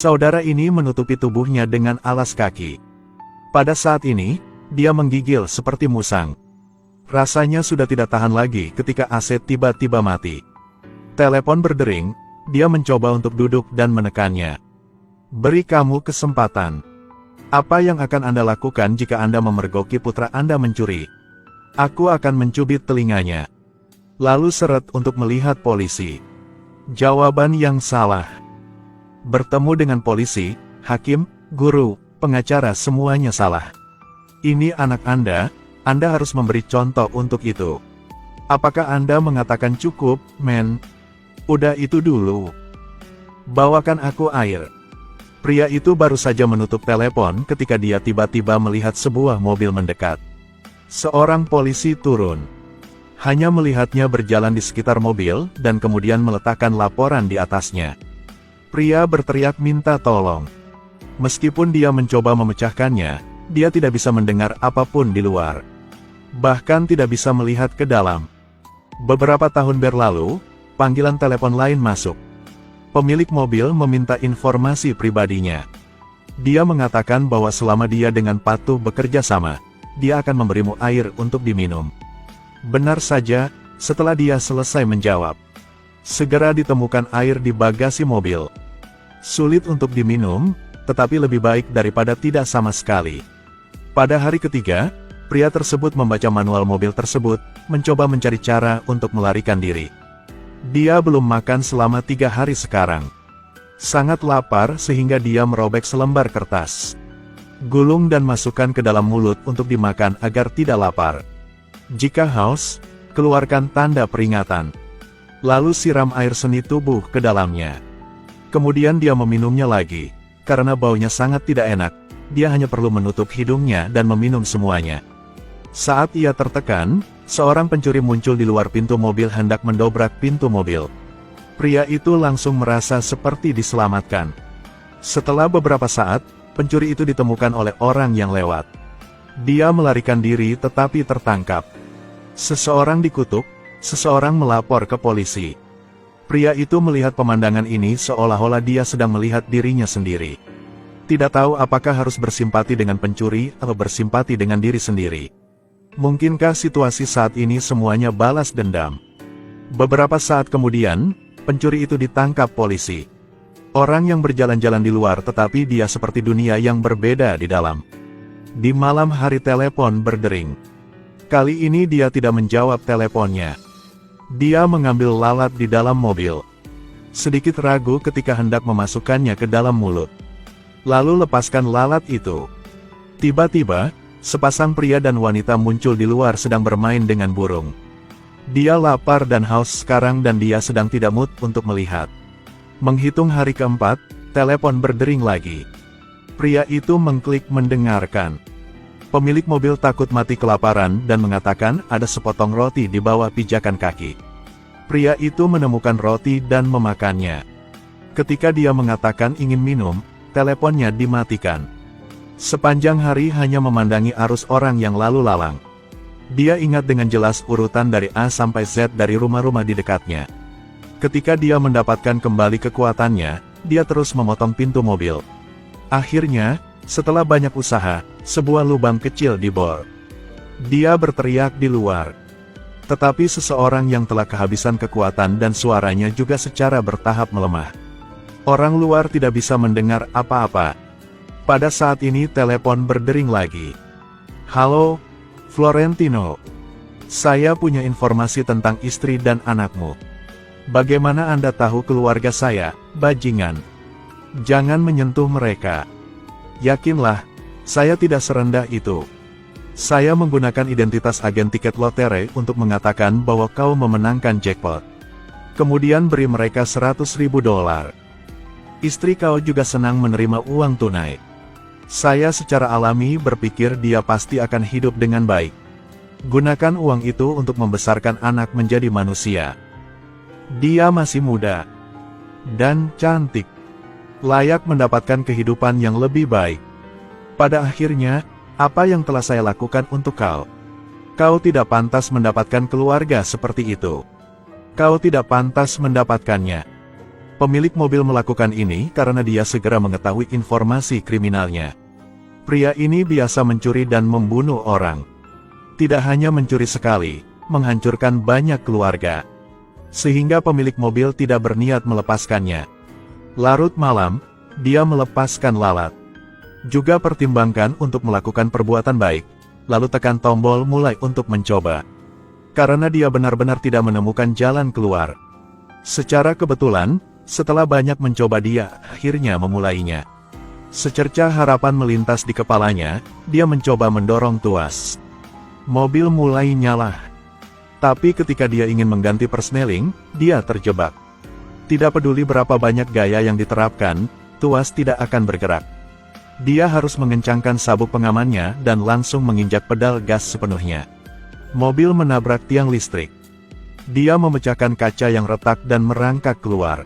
Saudara ini menutupi tubuhnya dengan alas kaki. Pada saat ini, dia menggigil seperti musang. Rasanya sudah tidak tahan lagi ketika Aset tiba-tiba mati. Telepon berdering, dia mencoba untuk duduk dan menekannya. Beri kamu kesempatan. Apa yang akan Anda lakukan jika Anda memergoki putra Anda mencuri? Aku akan mencubit telinganya. Lalu seret untuk melihat polisi. Jawaban yang salah. Bertemu dengan polisi, hakim, guru, pengacara semuanya salah. Ini anak Anda harus memberi contoh untuk itu. Apakah Anda mengatakan cukup, men? Udah itu dulu. Bawakan aku air. Pria itu baru saja menutup telepon ketika dia tiba-tiba melihat sebuah mobil mendekat. Seorang polisi turun. Hanya melihatnya berjalan di sekitar mobil dan kemudian meletakkan laporan di atasnya. Pria berteriak minta tolong. Meskipun dia mencoba memecahkannya, dia tidak bisa mendengar apapun di luar. Bahkan tidak bisa melihat ke dalam. Beberapa tahun berlalu, panggilan telepon lain masuk. Pemilik mobil meminta informasi pribadinya. Dia mengatakan bahwa selama dia dengan patuh bekerja sama, dia akan memberimu air untuk diminum. Benar saja, setelah dia selesai menjawab. Segera ditemukan air di bagasi mobil. Sulit untuk diminum, tetapi lebih baik daripada tidak sama sekali. Pada hari ketiga, pria tersebut membaca manual mobil tersebut, mencoba mencari cara untuk melarikan diri. Dia belum makan selama 3 hari sekarang. Sangat lapar sehingga dia merobek selembar kertas. Gulung dan masukkan ke dalam mulut untuk dimakan agar tidak lapar. Jika haus, keluarkan tanda peringatan. Lalu siram air seni tubuh ke dalamnya. Kemudian dia meminumnya lagi. Karena baunya sangat tidak enak, dia hanya perlu menutup hidungnya dan meminum semuanya. Saat ia tertekan, seorang pencuri muncul di luar pintu mobil hendak mendobrak pintu mobil. Pria itu langsung merasa seperti diselamatkan. Setelah beberapa saat, pencuri itu ditemukan oleh orang yang lewat. Dia melarikan diri tetapi tertangkap. Seseorang dikutuk, seseorang melapor ke polisi. Pria itu melihat pemandangan ini seolah-olah dia sedang melihat dirinya sendiri. Tidak tahu apakah harus bersimpati dengan pencuri atau bersimpati dengan diri sendiri. Mungkinkah situasi saat ini semuanya balas dendam? Beberapa saat kemudian, pencuri itu ditangkap polisi. Orang yang berjalan-jalan di luar tetapi dia seperti dunia yang berbeda di dalam. Di malam hari telepon berdering. Kali ini dia tidak menjawab teleponnya. Dia mengambil lalat di dalam mobil. Sedikit ragu ketika hendak memasukkannya ke dalam mulut. Lalu lepaskan lalat itu. Tiba-tiba, sepasang pria dan wanita muncul di luar sedang bermain dengan burung. Dia lapar dan haus sekarang dan dia sedang tidak mood untuk melihat. Menghitung hari keempat, telepon berdering lagi. Pria itu mengklik mendengarkan. Pemilik mobil takut mati kelaparan dan mengatakan ada sepotong roti di bawah pijakan kaki. Pria itu menemukan roti dan memakannya. Ketika dia mengatakan ingin minum, teleponnya dimatikan. Sepanjang hari hanya memandangi arus orang yang lalu lalang. Dia ingat dengan jelas urutan dari A sampai Z dari rumah-rumah di dekatnya. Ketika dia mendapatkan kembali kekuatannya, dia terus memotong pintu mobil. Akhirnya, setelah banyak usaha, sebuah lubang kecil dibor. Dia berteriak di luar. Tetapi seseorang yang telah kehabisan kekuatan dan suaranya juga secara bertahap melemah. Orang luar tidak bisa mendengar apa-apa. Pada saat ini telepon berdering lagi. Halo, Florentino. Saya punya informasi tentang istri dan anakmu. Bagaimana Anda tahu keluarga saya, bajingan? Jangan menyentuh mereka. Yakinlah, saya tidak serendah itu. Saya menggunakan identitas agen tiket lotre untuk mengatakan bahwa kau memenangkan jackpot. Kemudian beri mereka $100.000. Istri kau juga senang menerima uang tunai. Saya secara alami berpikir dia pasti akan hidup dengan baik. Gunakan uang itu untuk membesarkan anak menjadi manusia. Dia masih muda dan cantik, layak mendapatkan kehidupan yang lebih baik. Pada akhirnya, apa yang telah saya lakukan untuk kau? Kau tidak pantas mendapatkan keluarga seperti itu. Kau tidak pantas mendapatkannya. Pemilik mobil melakukan ini karena dia segera mengetahui informasi kriminalnya. Pria ini biasa mencuri dan membunuh orang. Tidak hanya mencuri sekali, menghancurkan banyak keluarga. Sehingga pemilik mobil tidak berniat melepaskannya. Larut malam, dia melepaskan lalat. Juga pertimbangkan untuk melakukan perbuatan baik, lalu tekan tombol mulai untuk mencoba. Karena dia benar-benar tidak menemukan jalan keluar. Secara kebetulan, setelah banyak mencoba dia akhirnya memulainya. Secerca harapan melintas di kepalanya, dia mencoba mendorong tuas. Mobil mulai nyala. Tapi ketika dia ingin mengganti persneling, dia terjebak. Tidak peduli berapa banyak gaya yang diterapkan, tuas tidak akan bergerak. Dia harus mengencangkan sabuk pengamannya dan langsung menginjak pedal gas sepenuhnya. Mobil menabrak tiang listrik. Dia memecahkan kaca yang retak dan merangkak keluar.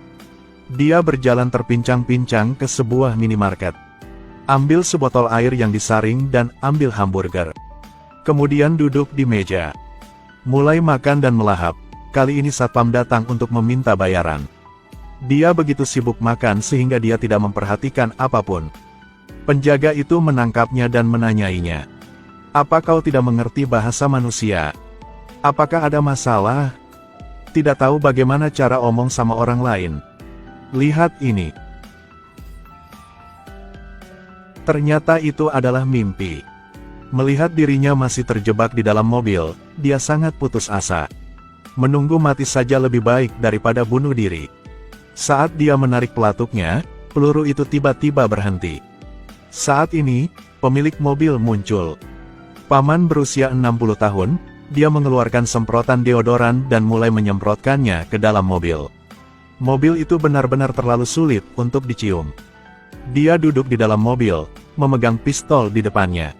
Dia berjalan terpincang-pincang ke sebuah minimarket. Ambil sebotol air yang disaring dan ambil hamburger. Kemudian duduk di meja. Mulai makan dan melahap. Kali ini satpam datang untuk meminta bayaran. Dia begitu sibuk makan sehingga dia tidak memperhatikan apapun. Penjaga itu menangkapnya dan menanyainya. Apa kau tidak mengerti bahasa manusia? Apakah ada masalah? Tidak tahu bagaimana cara omong sama orang lain? Lihat ini. Ternyata itu adalah mimpi. Melihat dirinya masih terjebak di dalam mobil, dia sangat putus asa. Menunggu mati saja lebih baik daripada bunuh diri. Saat dia menarik pelatuknya, peluru itu tiba-tiba berhenti. Saat ini, pemilik mobil muncul. Paman berusia 60 tahun, dia mengeluarkan semprotan deodoran dan mulai menyemprotkannya ke dalam mobil. Mobil itu benar-benar terlalu sulit untuk dicium. Dia duduk di dalam mobil, memegang pistol di depannya.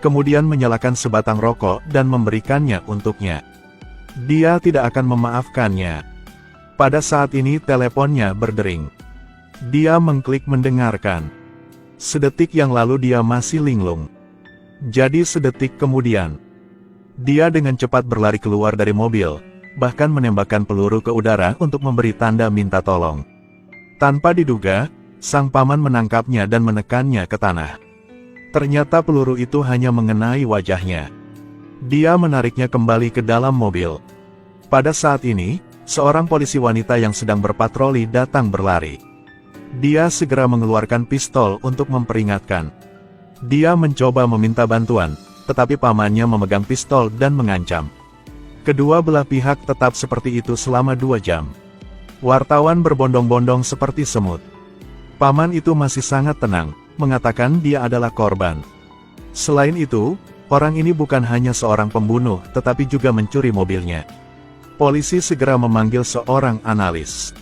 Kemudian menyalakan sebatang rokok dan memberikannya untuknya. Dia tidak akan memaafkannya. Pada saat ini teleponnya berdering. Dia mengklik mendengarkan. Sedetik yang lalu dia masih linglung. Jadi sedetik kemudian, dia dengan cepat berlari keluar dari mobil, bahkan menembakkan peluru ke udara untuk memberi tanda minta tolong. Tanpa diduga, sang paman menangkapnya dan menekannya ke tanah. Ternyata peluru itu hanya mengenai wajahnya. Dia menariknya kembali ke dalam mobil. Pada saat ini, seorang polisi wanita yang sedang berpatroli datang berlari. Dia segera mengeluarkan pistol untuk memperingatkan. Dia mencoba meminta bantuan, tetapi pamannya memegang pistol dan mengancam. Kedua belah pihak tetap seperti itu selama 2 jam. Wartawan berbondong-bondong seperti semut. Paman itu masih sangat tenang, mengatakan dia adalah korban. Selain itu, orang ini bukan hanya seorang pembunuh, tetapi juga mencuri mobilnya. Polisi segera memanggil seorang analis.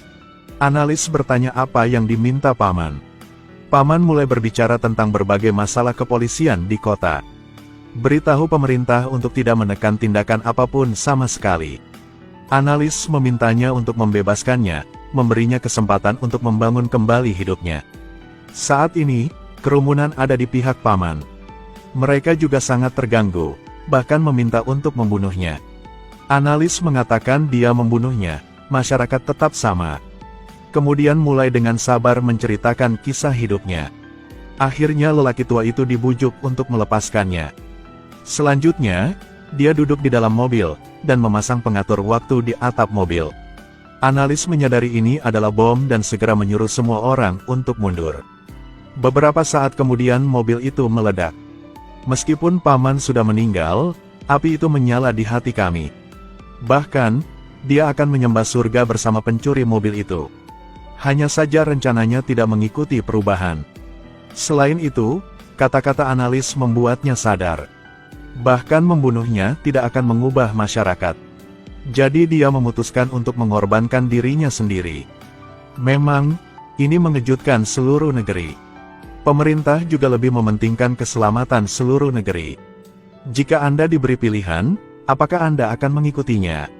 Analis bertanya apa yang diminta paman. Paman mulai berbicara tentang berbagai masalah kepolisian di kota. Beritahu pemerintah untuk tidak menekan tindakan apapun sama sekali. Analis memintanya untuk membebaskannya, memberinya kesempatan untuk membangun kembali hidupnya. Saat ini, kerumunan ada di pihak paman. Mereka juga sangat terganggu, bahkan meminta untuk membunuhnya. Analis mengatakan dia membunuhnya, masyarakat tetap sama. Kemudian mulai dengan sabar menceritakan kisah hidupnya. Akhirnya lelaki tua itu dibujuk untuk melepaskannya. Selanjutnya, dia duduk di dalam mobil, dan memasang pengatur waktu di atap mobil. Analis menyadari ini adalah bom dan segera menyuruh semua orang untuk mundur. Beberapa saat kemudian mobil itu meledak. Meskipun paman sudah meninggal, api itu menyala di hati kami. Bahkan, dia akan menyembah surga bersama pencuri mobil itu. Hanya saja rencananya tidak mengikuti perubahan. Selain itu, kata-kata analis membuatnya sadar. Bahkan membunuhnya tidak akan mengubah masyarakat. Jadi dia memutuskan untuk mengorbankan dirinya sendiri. Memang, ini mengejutkan seluruh negeri. Pemerintah juga lebih mementingkan keselamatan seluruh negeri. Jika Anda diberi pilihan, apakah Anda akan mengikutinya?